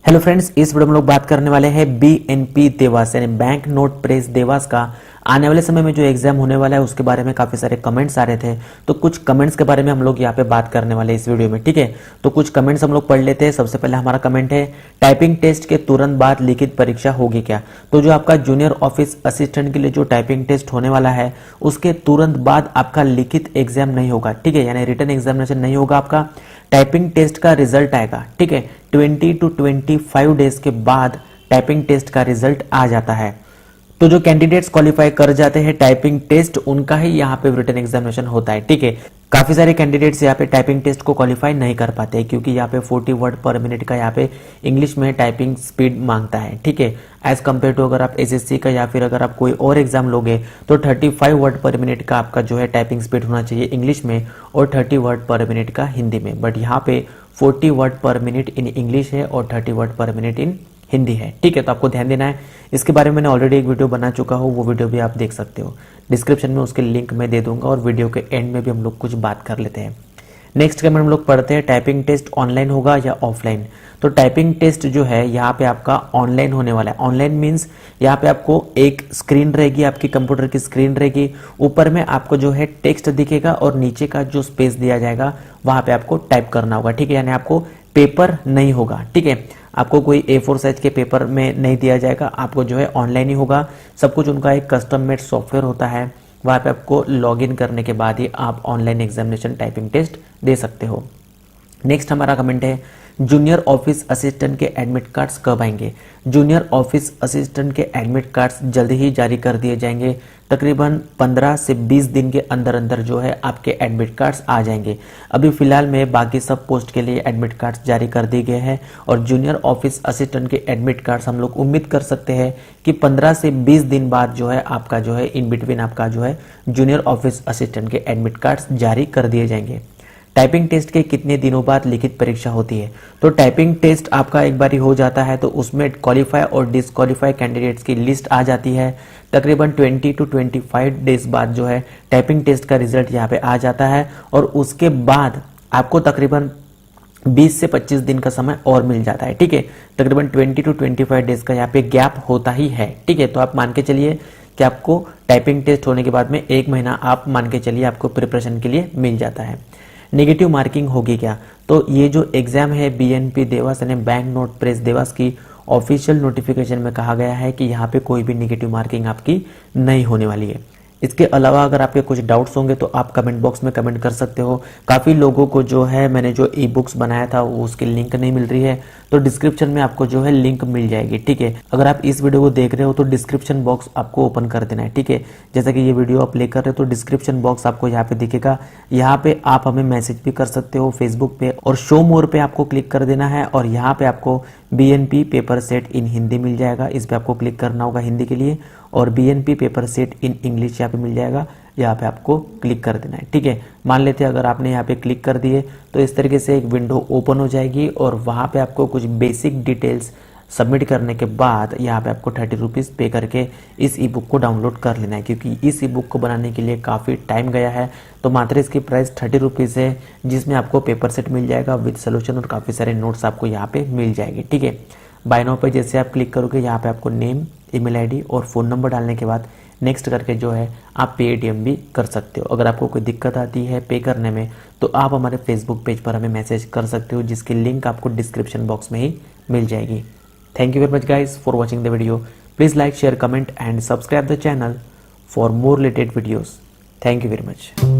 Hello friends, इस video में लोग बात करने वाले हैं बीएनपी देवास यानी बैंक नोट प्रेस देवास का आने वाले समय में जो एग्जाम होने वाला है उसके बारे में काफी सारे कमेंट्स आ रहे थे। तो कुछ कमेंट्स के बारे में हम लोग यहाँ पे बात करने वाले हैं इस वीडियो में। ठीक है, तो कुछ कमेंट्स हम लोग पढ़ लेते हैं। सबसे पहले हमारा कमेंट है, टाइपिंग टेस्ट के तुरंत बाद लिखित परीक्षा होगी क्या? तो जो आपका जूनियर ऑफिस असिस्टेंट के लिए जो टाइपिंग टेस्ट होने वाला है उसके तुरंत बाद आपका लिखित एग्जाम नहीं होगा। ठीक है, यानी रिटन एग्जामिनेशन नहीं होगा, आपका टाइपिंग टेस्ट का रिजल्ट आएगा। ठीक है, 20 to 25 डेज के बाद टाइपिंग टेस्ट का रिजल्ट आ जाता है। तो जो कैंडिडेट्स क्वालिफाई कर जाते हैं टाइपिंग टेस्ट, उनका ही यहाँ पे रिटन एग्जामिनेशन होता है। ठीक है, काफी सारे कैंडिडेट्स यहाँ पे टाइपिंग टेस्ट को क्वालिफाई नहीं कर पाते हैं क्योंकि यहाँ पे 40 वर्ड पर मिनट का यहाँ पे इंग्लिश में टाइपिंग स्पीड मांगता है। ठीक है, एज कम्पेयर टू अगर आप एसएससी का या फिर अगर आप कोई और एग्जाम लोगे तो 35 वर्ड पर मिनट का आपका जो है टाइपिंग स्पीड होना चाहिए इंग्लिश में और 30 वर्ड पर मिनट का हिंदी में। बट यहाँ पे 40 वर्ड पर मिनट इन इंग्लिश है और 30 वर्ड पर मिनट इन हिंदी है। ठीक है, तो आपको ध्यान देना है। इसके बारे में मैंने ऑलरेडी एक वीडियो बना चुका हूँ, वो वीडियो भी आप देख सकते हो। डिस्क्रिप्शन में उसके लिंक मैं दे दूंगा और वीडियो के एंड में भी हम लोग कुछ बात कर लेते हैं। नेक्स्ट कमेंट हम लोग पढ़ते हैं, टाइपिंग टेस्ट ऑनलाइन होगा या ऑफलाइन? तो टाइपिंग टेस्ट जो है यहाँ पे आपका ऑनलाइन होने वाला है। ऑनलाइन मीन्स यहाँ पे आपको एक स्क्रीन रहेगी, आपकी कंप्यूटर की स्क्रीन रहेगी, ऊपर में आपको जो है टेक्स्ट दिखेगा और नीचे का जो स्पेस दिया जाएगा वहां पे आपको टाइप करना होगा। ठीक है, यानी आपको पेपर नहीं होगा। ठीक है, आपको कोई A4 साइज के पेपर में नहीं दिया जाएगा, आपको जो है ऑनलाइन ही होगा। सब कुछ उनका एक कस्टम मेड सॉफ्टवेयर होता है, वहां पे आपको लॉगिन करने के बाद ही आप ऑनलाइन एग्जामिनेशन टाइपिंग टेस्ट दे सकते हो। नेक्स्ट हमारा कमेंट है, जूनियर ऑफिस असिस्टेंट के एडमिट कार्ड्स कब आएंगे? जूनियर ऑफिस असिस्टेंट के एडमिट कार्ड्स जल्द ही जारी कर दिए जाएंगे। तकरीबन 15 से 20 दिन के अंदर अंदर जो है आपके एडमिट कार्ड्स आ जाएंगे। अभी फिलहाल में बाकी सब पोस्ट के लिए एडमिट कार्ड्स जारी कर दिए गए हैं और जूनियर ऑफिस असिस्टेंट के एडमिट कार्ड्स हम लोग उम्मीद कर सकते हैं कि 15 से 20 दिन बाद जो है आपका जो है इन बिटवीन आपका जो है जूनियर ऑफिस असिस्टेंट के एडमिट कार्ड्स जारी कर दिए जाएंगे। टाइपिंग टेस्ट के कितने दिनों बाद लिखित परीक्षा होती है? तो टाइपिंग टेस्ट आपका एक बार ही हो जाता है तो उसमें क्वालिफाई और डिसक्वालिफाई कैंडिडेट्स की लिस्ट आ जाती है। तकरीबन 20 to 25 डेज बाद जो है टाइपिंग टेस्ट का रिजल्ट यहाँ पे आ जाता है और उसके बाद आपको तकरीबन 20 से 25 दिन का समय और मिल जाता है। ठीक है, तकरीबन 20 to 25 डेज का यहाँ पे गैप होता ही है। ठीक है, तो आप मान के चलिए कि आपको टाइपिंग टेस्ट होने के बाद में 1 महीना आप मान के चलिए आपको प्रिपरेशन के लिए मिल जाता है। नेगेटिव मार्किंग होगी क्या? तो ये जो एग्जाम है बीएनपी देवास यानी बैंक नोट प्रेस देवास की ऑफिशियल नोटिफिकेशन में कहा गया है कि यहाँ पे कोई भी नेगेटिव मार्किंग आपकी नहीं होने वाली है। इसके अलावा अगर आपके कुछ डाउट्स होंगे तो आप कमेंट बॉक्स में कमेंट कर सकते हो। काफी लोगों को जो है मैंने जो ई बुक्स बनाया था वो उसकी लिंक नहीं मिल रही है, तो डिस्क्रिप्शन में आपको जो है लिंक मिल जाएगी। ठीक है, अगर आप इस वीडियो को देख रहे हो तो डिस्क्रिप्शन बॉक्स आपको ओपन कर देना है। ठीक है, जैसा कि ये वीडियो आप प्ले कर रहे हो तो डिस्क्रिप्शन बॉक्स आपको यहाँ पे दिखेगा। यहाँ पे आप हमें मैसेज भी कर सकते हो फेसबुक पे और शो मोर पे आपको क्लिक कर देना है और यहाँ पे आपको बीएनपी पेपर सेट इन हिंदी मिल जाएगा। इस पे आपको क्लिक करना होगा हिंदी के लिए और BNP paper set in English यहाँ पे मिल जाएगा, यहाँ पे आपको क्लिक कर देना है। ठीक है, मान लेते हैं अगर आपने यहाँ पे क्लिक कर दिए तो इस तरीके से एक विंडो ओपन हो जाएगी और वहां पे आपको कुछ बेसिक डिटेल्स सबमिट करने के बाद यहाँ पे आपको 30 रुपीज पे करके इस ई बुक को डाउनलोड कर लेना है क्योंकि इस ई बुक को बनाने के लिए काफी टाइम गया है। तो मात्र इसकी प्राइस 30 रुपीज है जिसमें आपको पेपर सेट मिल जाएगा विद सोल्यूशन और काफी सारे नोट्स आपको यहाँ पे मिल जाएगी। ठीक है, बाय नाउ पे जैसे आप क्लिक करोगे यहाँ पे आपको नेम, ईमेल आईडी और फोन नंबर डालने के बाद नेक्स्ट करके जो है आप पेटीएम भी कर सकते हो। अगर आपको कोई दिक्कत आती है पे करने में तो आप हमारे फेसबुक पेज पर हमें मैसेज कर सकते हो जिसकी लिंक आपको डिस्क्रिप्शन बॉक्स में ही मिल जाएगी। Thank you very much guys for watching the video. Please like, share, comment and subscribe the channel for more related videos. Thank you very much.